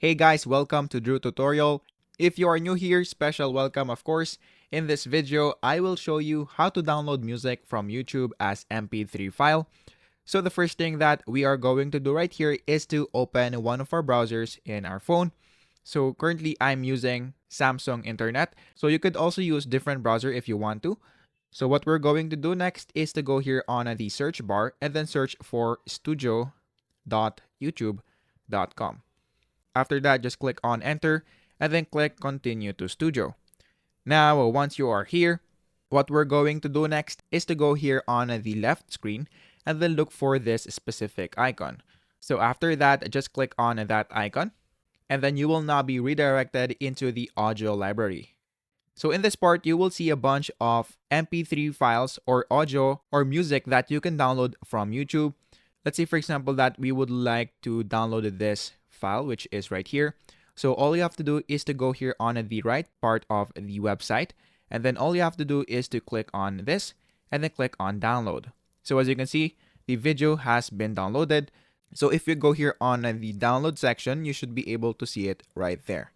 Hey guys, welcome to Drew Tutorial. If you are new here, special welcome of course. In this video, I will show you how to download music from YouTube as MP3 file. So the first thing that we are going to do right here is to open one of our browsers in our phone. So currently I'm using Samsung Internet. So you could also use different browser if you want to. So what we're going to do next is to go here on the search bar and then search for studio.youtube.com. After that, just click on enter and then click continue to studio. Now, once you are here, what we're going to do next is to go here on the left screen and then look for this specific icon. So after that, just click on that icon and then you will now be redirected into the audio library. So in this part, you will see a bunch of MP3 files or audio or music that you can download from YouTube. Let's say, for example, that we would like to download this file, which is right here. So all you have to do is to go here on the right part of the website. And then all you have to do is to click on this and then click on download. So as you can see, the video has been downloaded. So if you go here on the download section, you should be able to see it right there.